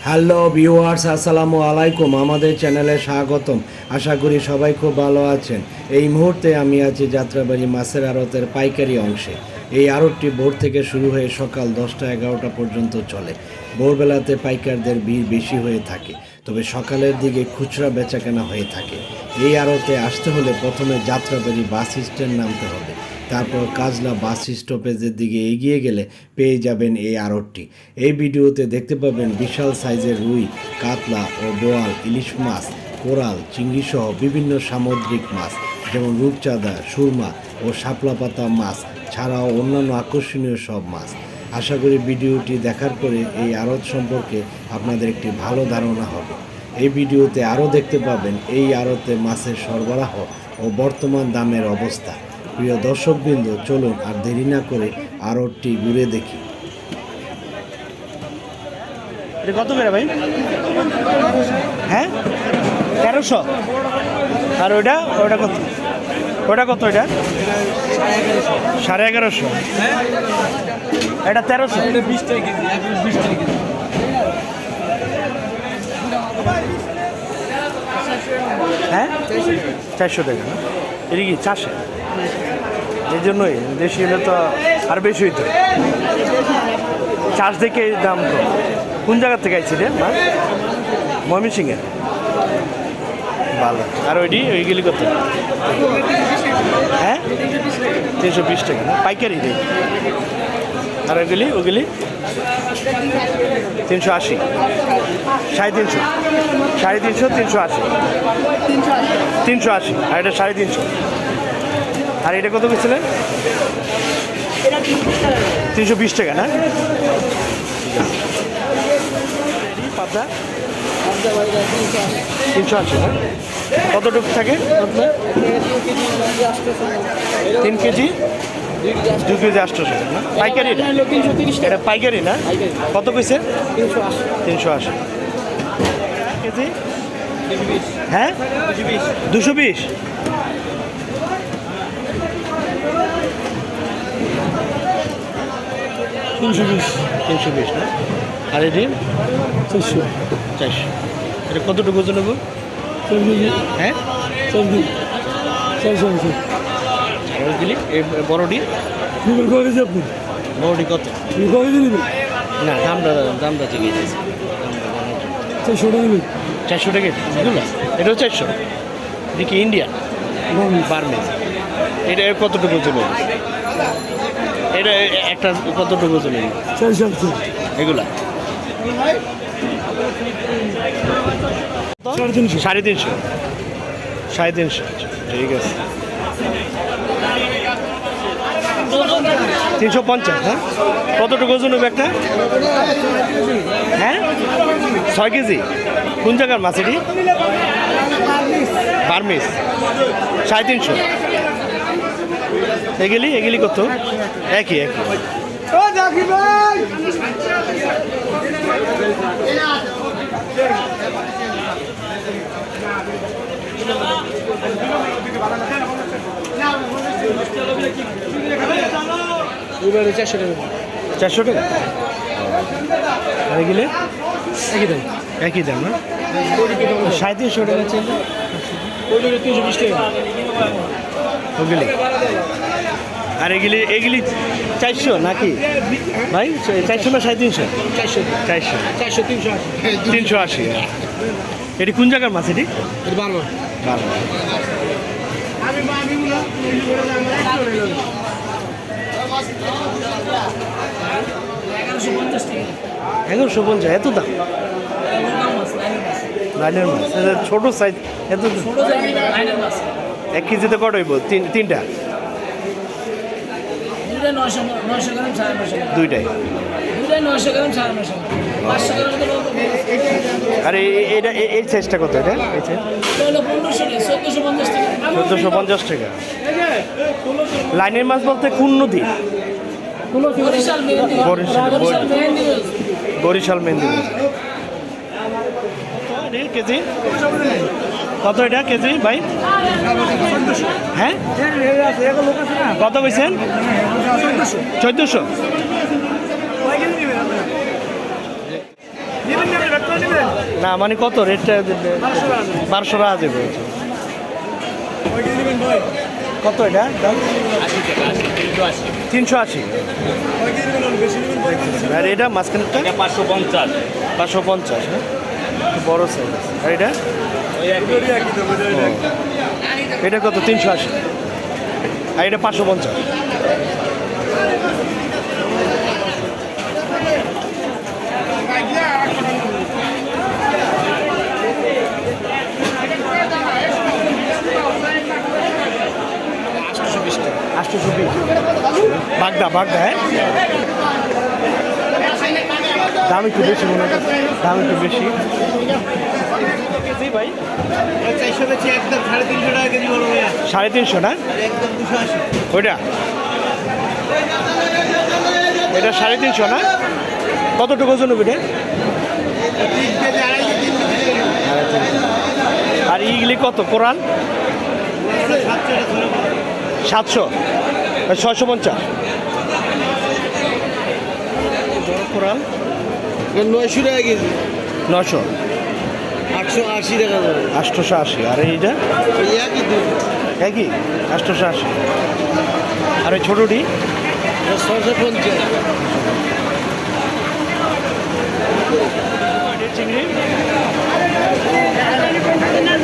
Hello viewers, আসসালামু আলাইকুম। আমাদের চ্যানেলে স্বাগতম। আশা করি সবাই খুব ভালো আছেন। এই মুহূর্তে আমি আছি যাত্রাবাড়ি মাছের আড়তের পাইকারি অংশে। এই আড়তটি ভোর থেকে শুরু হয়ে সকাল 10টা-11টা পর্যন্ত চলে। ভোরবেলাতে পাইকারদের ভিড় বেশি হয়ে থাকে, তবে সকালের দিকে খুচরা বেচাকেনা হয়ে থাকে। এই আড়তে আসতে হলে প্রথমে যাত্রাবাড়ি বাস স্ট্যান্ড নামতে হবে, তারপর কাজলা বাস স্টপেজের দিকে এগিয়ে গেলে পেয়ে যাবেন এই আড়তটি। এই ভিডিওতে দেখতে পাবেন বিশাল সাইজের রুই, কাতলা ও বোয়াল, ইলিশ মাছ, কোরাল, চিংড়ি সহ বিভিন্ন সামুদ্রিক মাছ যেমন রূপচাঁদা, সুরমা ও শাপলা পাতা মাছ ছাড়াও অন্যান্য আকর্ষণীয় সব মাছ। আশা করি ভিডিওটি দেখার পরে এই আড়ত সম্পর্কে আপনাদের একটি ভালো ধারণা হবে। এই ভিডিওতে আরও দেখতে পাবেন এই আড়তে মাছের সরবরাহ ও বর্তমান দামের অবস্থা। প্রিয় দর্শকবৃন্দ, চলুন আর দেরি না করে আড়তটি ঘুরে দেখি। এটা কত করে ভাই? হ্যাঁ, 1300। আর ওটা ওটা কত? ওটা কত? এটা 1150। এটা 1300। হ্যাঁ, 400 টাকা না? এটা কি চাষে? এই জন্যই দেশি হলে তো আর বেশি হইতো। চাষ দেখে এই দাম তো। কোন জায়গার থেকে আইছি রে মাছ? ময়মনসিংহের। ভালো। আর ওইগুলি কত? হ্যাঁ, 320 টাকা না? পাইকারি রে। আর ওইগুলি 380, 350, 350, 380, 380। আর এটা 350। আর এটা কত বলছিলেন? 320 টাকা না? পাবদা 380 না? কতটুকু থাকে? 3 কেজি, 2 কেজি 800 না? পাইকারি? এটা পাইকারি না? কত কইছে? 380 কেজি। হ্যাঁ, 220। তিনশো বিশ না? আর এটি 400। এটা কতটুকু ওজন নেব? হ্যাঁ, 400। দিলি এই বড়ডি বড়ডি কত? না, দামটা জিজ্ঞেস দিয়েছি। 400 টাকা নেবেন? 400 টাকা এগুলো? এটাও 400? দেখি ইন্ডিয়ান বার্মিজ। এটা কতটুকু ওজন নেব? এটা একটা কতটুকু চলে? 400 এগুলা 350। 350, ঠিক আছে। 350। হ্যাঁ, কতটুকু ওজন হবে একটা? হ্যাঁ, 6 কেজি। কোন জায়গার মাছ এটি? বার্মিজ। 350। এগুলি কত? একই। চারশো টাকা। আর এগুলি একই দাম না? 350 টাকা ছিল। 320 টাকা ওগুলি। আর এগুলি 400 নাকি ভাই? 400 না 350? 400। 380। এটি কোন জায়গার মাছ? এটি বারবার। 1150। এত দাম? লাইনের মাছ ছোট সাইজ, এত 1 কেজিতে কত হইব? তিনটা? দুইটাই? আরে এটা এই সাইজটা কত? এটা এই সাইজ 1450 টাকা। লাইনের মাছ বলতে কোন নদী? বরিশাল মেহেন্দি। কেজি কত এটা কেজি ভাই? হ্যাঁ, কত কইছেন? 1400। না মানে কত রেটটা 1200 টাকা দেবে। কত এটা দাম? 380। আর এটা মাঝখানটা 550। 550, হ্যাঁ একটু বড় সাইজ। আর এটা এটা কত? 380। আর এটা 550। আটশোশো বিশ। বাগদা হ্যাঁ, দাম একটু বেশি মনে হয়, দাম একটু বেশি। কেজি ভাই 350 না? ওইটা এটা 350 না? কতটুকু ওজন হবে এটা? আর ইগলি কত কোরাল? 700, 650 কোরাল। 900 টাকা কেজি। 900, 880 টাকা ধরে। 880। আর এইটা একই দুধ। একই 880। আর ওই ছোটোটি 650। চিংড়ি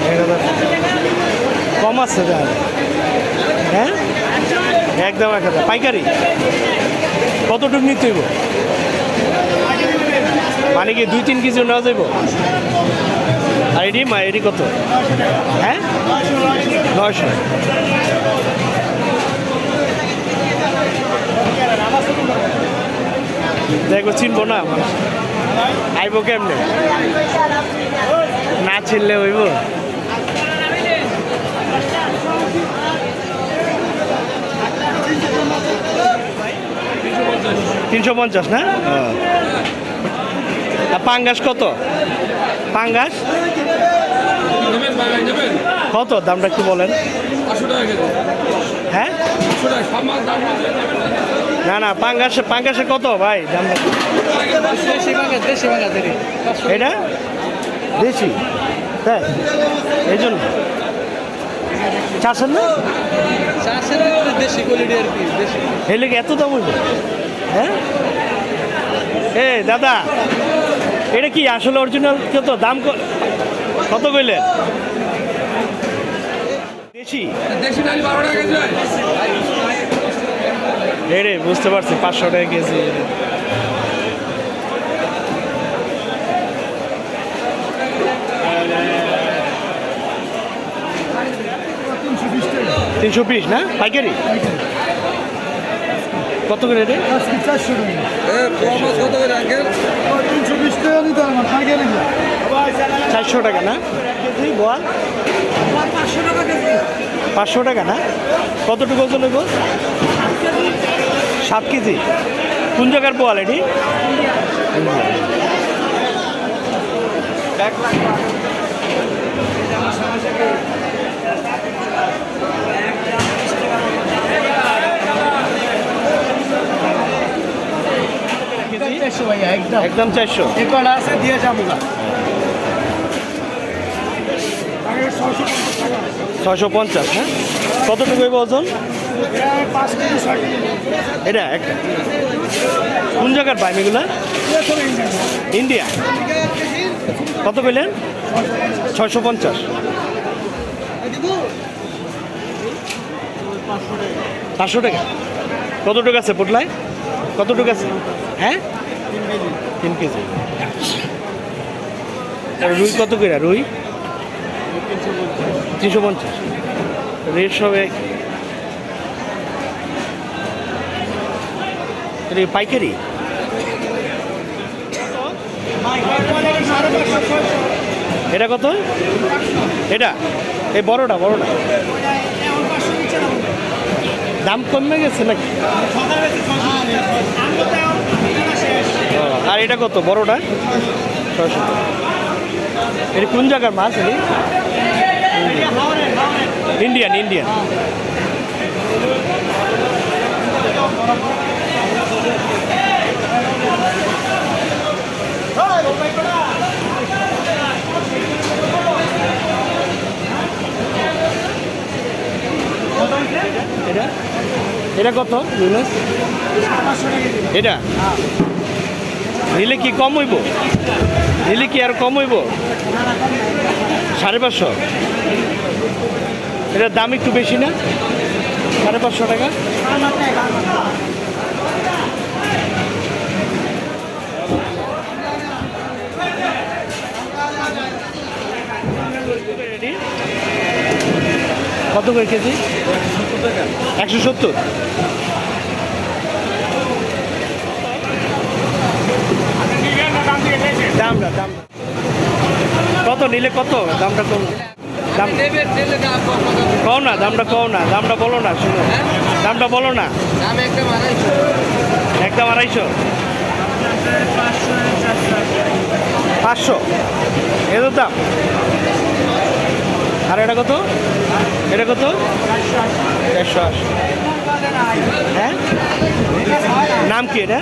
1000। কম আছে তাহলে, হ্যাঁ একদম 1000 পাইকারি। কতটুকু নিতে হইব? মানে কি 2-3 কেজি নেওয়া যাইব? আর এটি কত? হ্যাঁ 900। দেখো চিনবো না আইব কেমনে? না চিনলে হইব? $350 না? আর পাঙ্গাস কত? পাঙ্গাস কত দামটা একটু বলেন? 500 টাকা কেজি। হ্যাঁ 500 টাকা সব মাছ দাম। না পাঙ্গাসে কত ভাই দামটা? দেশি ভাঙা দেরি। এটা দেশি, হ্যাঁ এই জন্য চাষের না? দেশি কোয়ালিটি আর কি, দেশি। এলে এত দাম হইব? হ্যাঁ এ দাদা এটা কি আসলে অরিজিনাল? কত দাম? কত কইলেন? দেশি দেশি নালি 12 টাকা কেজি। রে বুঝতে পারছি 500 টাকা কেজি। $320 না পাইকারি? কত করে রে? 400 কত করে আঙ্কেল? 320 টাকা নিতে আমার পাইকারি। 400 টাকা না কেজি বল? 500 টাকা কেজি। 500 টাকা না? কতটুকু ওজন নেব? 7 কেজি। কোন জায়গার পোয়াল এটি? একদম 400। আছে দিয়ে যাবো না। 650, হ্যাঁ কতটুকু হইব ওজন? 5 কেজি 6 কেজি। এটা একটা কোন জায়গার পাইম এগুলা? ইন্ডিয়া। কত কইলেন? 650। 500 টাকা। কতটুকু আছে পোটলায়? কতটুকু আছে? হ্যাঁ 3 কেজি। আর রুই কত করে? রুই 350। রেট সবে পাইকারি। এটা কত? এটা এই বড়টা দাম কমে গেছে নাকি? আর এটা কত বড়টা? 600। এটা কোন জায়গার মাছ? ইন্ডিয়ান। এটা কত ইউনুস? এটা নিলে কি কম হইব? নিলে কি আর কম হইব? 550। এটার দাম একটু বেশি না? 550 টাকা। কত করে কেজি? 170। দামটা কত নিলে কত? দামটা কম, দাম কও না, দামটা কও না, দামটা বলো না, শুনো দামটা বলো না। একদম 250। 500 এত দাম। আর এটা কত? এটা কত? 480। হ্যাঁ, নাম কি এটা?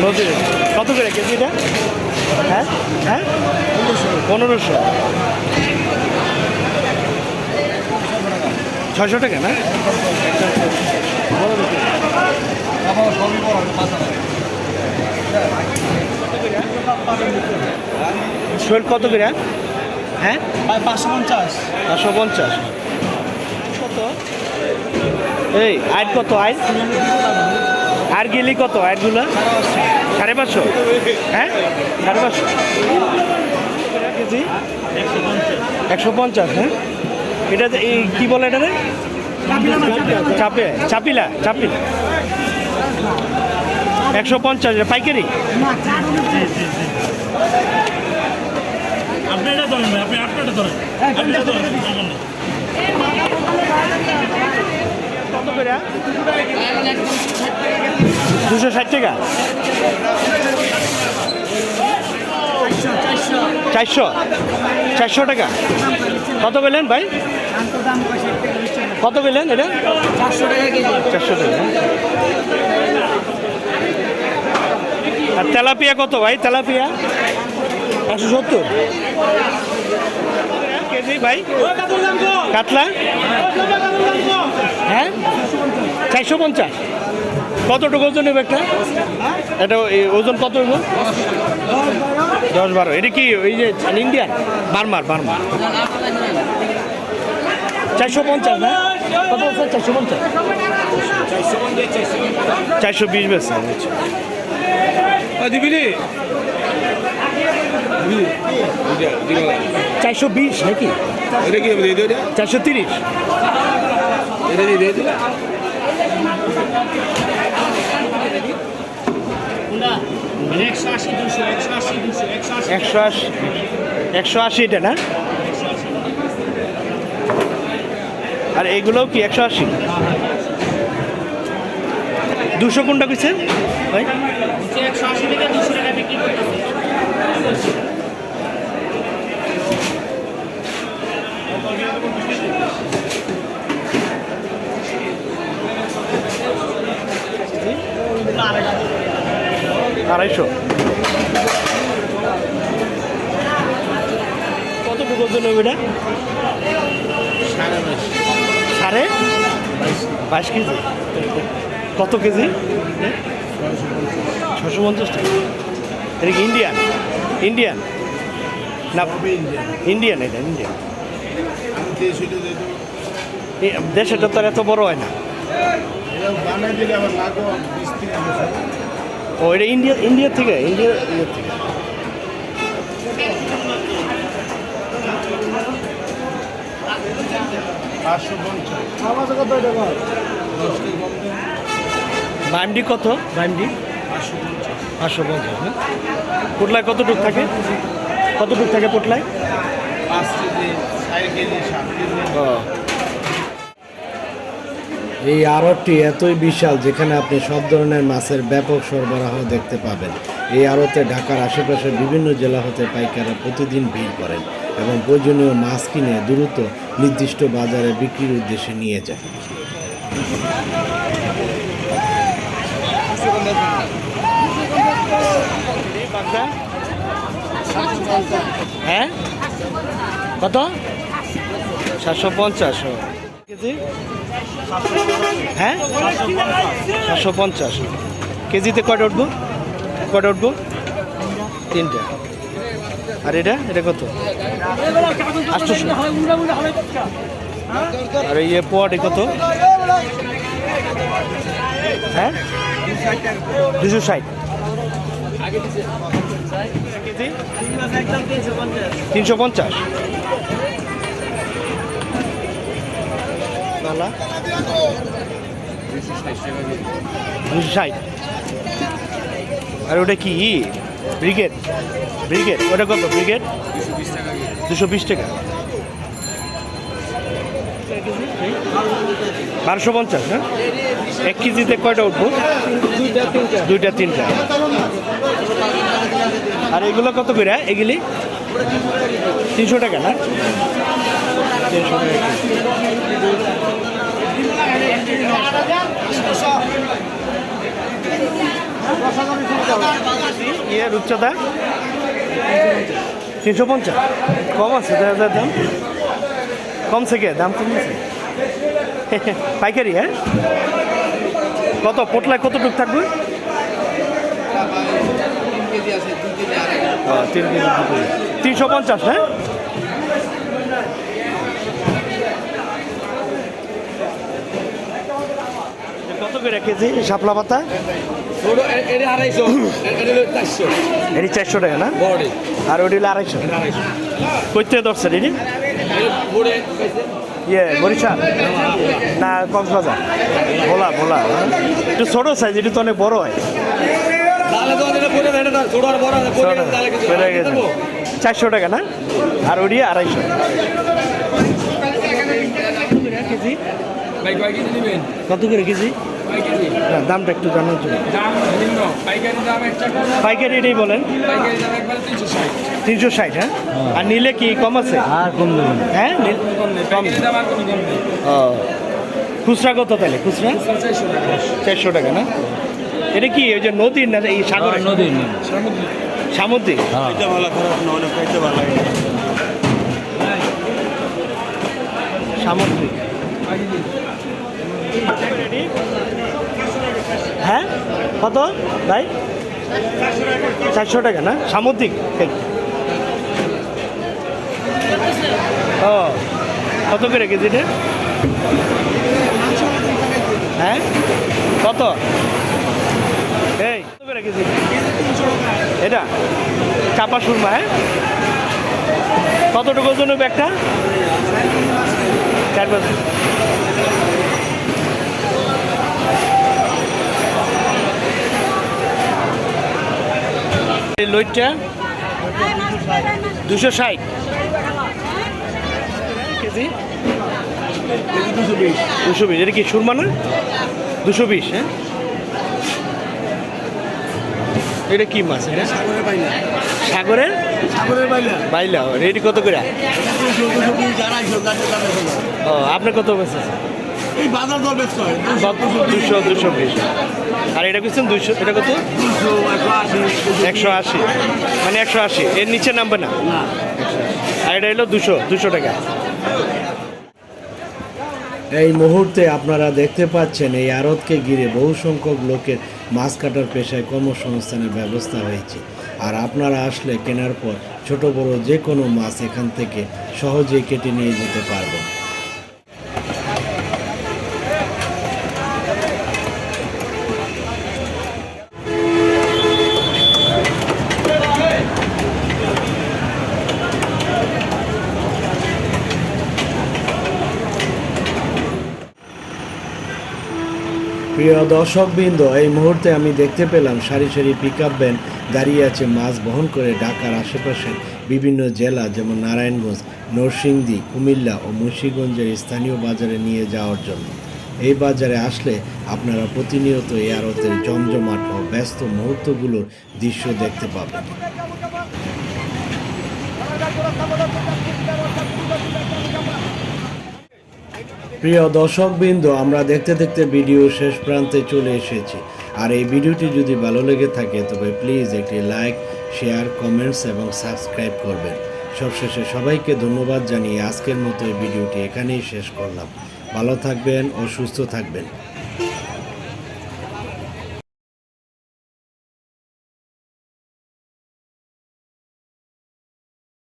নদীর কত করে কেজি এটা? হ্যাঁ হ্যাঁ 1500। 600 টাকা না? শোল কত করে? হ্যাঁ 550। 550। কত এই আইট কত? আইট আর গেলি কত? আইটগুলো 550। হ্যাঁ 550 কেজি। 150। হ্যাঁ এটা এই কী বলে এটা রে? চাপিলা 150 পাইকারি। আপনি এটা ধরেন ভাই, আপনি আপনারটা ধরেন, আপনি এটা ধরেন, আমার না। কত করে? 260 টাকা। 400 টাকা। কত পেলেন ভাই? কত পেলেন এটা? 400 টাকা। আর তেলাপিয়া কত ভাই? তেলাপিয়া 170 কেজি ভাই। কাতলা হ্যাঁ 450। কতটুকু ওজন নেবে একটা? এটা ওজন কত হইব? 10-12। এটা কি ওই যে ইন্ডিয়ান? বার্মার 450 না? কত বলছে? 450। 420 বেছে। দিবিনি 420 নাকি? এটা কি দিয়ে দিও? 430। এটা দিয়ে দিও। 180 এটা না? আর এইগুলোও কি 180? 200 কোনটা কইছে ভাই? 180 থেকে 200 টাকা বিক্রি করতেছে। আড়াইশো। কতটুকু ওজন হবে এটা? 22 কেজি। কত কেজি? 650 টাকা। এটা কি ইন্ডিয়ান? ইন্ডিয়ান না ইন্ডিয়ান? এটা ইন্ডিয়ান। দেশেটা তো আর এত বড় হয় না। ও এটা ইন্ডিয়া থেকে? ইন্ডিয়া থেকে। বাইমডি কত? বাইমডি 550। হ্যাঁ পোটলায় কতটুক থাকে? কতটুক থাকে পোটলায়? 5 কেজি, 4 কেজি, 7 কেজি। ও এই আড়তটি এতই বিশাল যেখানে আপনি সব ধরনের মাছের ব্যাপক সরবরাহ দেখতে পাবেন। এই আড়তে ঢাকার আশেপাশের বিভিন্ন জেলা হতে পাইকাররা প্রতিদিন ভিড় করেন এবং প্রয়োজনীয় মাছ কিনে দ্রুত নির্দিষ্ট বাজারে বিক্রির উদ্দেশ্যে নিয়ে যায়। হ্যাঁ কত? 750। কেজি হ্যাঁ 450 কেজিতে কয়টা উঠবো তিনটা আর এটা কত 800 আর এই পোয়াটি কত হ্যাঁ 260 কেজি 350 মালা 260 আর ওটা কি ব্রিগেড ওটা কত ব্রিগেড 220 টাকা 1250 হ্যাঁ 1 কেজিতে কয়টা উঠবো দুইটা তিনটা আর এগুলো কত করে এগুলি 300 টাকা না 300 টাকা রূপচাঁদা 350 কম আছে দাম কমছে কে দাম কমছে পাইকারি হ্যাঁ কত পোটলায় কতটুকু থাকবে 3 কেজি 350 হ্যাঁ কত করে কেজি শাপলা পাতা এটা 250 এটা 400 এটি 400 টাকা না আর ওটি হলো 250 কই থেকে ধরছেন এটি বরিশাল না কক্সবাজার ভোলা একটু ছোট সাইজ এটি তো অনেক বড় হয় 400 টাকা না আর ওটি 250 কেজি কত করে কেজি না দামটা একটু জানার জন্য পাইকারি এটাই বলেন 360 হ্যাঁ আর নিলে কি কম আছে আর কম দেবেন হ্যাঁ কম ও খুচরা কত তাহলে খুচরা 400 টাকা না এটা কি ওই যে নদীর না এই সাগর নদীর সামুদ্রিক সামুদ্রিক হ্যাঁ কত ভাই 400 টাকা না সামুদ্রিক ও কত করে কেজিটা হ্যাঁ কত এই কত করে কেজি এটা চাপা সুরমা হ্যাঁ কতটুকু জন্য ব্যাগটা 4 লইটটা 260 কেজি 220 এটা কি সুরমা না 220 হ্যাঁ এটা কি মাছ এটা সাগরের বাইলা রেডি কত করে ও আপনার কত বেশি এই বাজার দর বেশ হয় 220 আর এটা বলছেন 200 এটা কত 180 মানে 180 এর নিচে নামবে না আর এটা হলো 200 টাকা এই মুহূর্তে আপনারা দেখতে পাচ্ছেন এই আড়তকে ঘিরে বহু সংখ্যক লোকের মাছ কাটার পেশায় কর্মসংস্থানের ব্যবস্থা হয়েছে আর আপনারা আসলে কেনার পর ছোট বড় যে কোনো মাছ এখান থেকে সহজেই কেটে নিয়ে যেতে পারবেন। প্রিয় দর্শকবৃন্দ এই মুহূর্তে আমি দেখতে পেলাম সারি সারি পিকআপ ভ্যান দাঁড়িয়ে আছে মাছ বহন করে ঢাকার আশেপাশের বিভিন্ন জেলা যেমন নারায়ণগঞ্জ নরসিংদী কুমিল্লা ও মুন্সিগঞ্জের স্থানীয় বাজারে নিয়ে যাওয়ার জন্য। এই বাজারে আসলে আপনারা প্রতিনিয়ত এই আড়তের জমজমাট ও ব্যস্ত মুহূর্তগুলোর দৃশ্য দেখতে পাবেন। প্রিয় দর্শকবৃন্দ আমরা দেখতে দেখতে ভিডিও শেষ প্রান্তে চলে এসেছি আর এই ভিডিওটি যদি ভালো লেগে থাকে তবে প্লিজ একটি লাইক শেয়ার কমেন্টস এবং সাবস্ক্রাইব করবেন। সবশেষে সবাইকে ধন্যবাদ জানিয়ে আজকের মতো এই ভিডিওটি এখানেই শেষ করলাম। ভালো থাকবেন ও সুস্থ থাকবেন।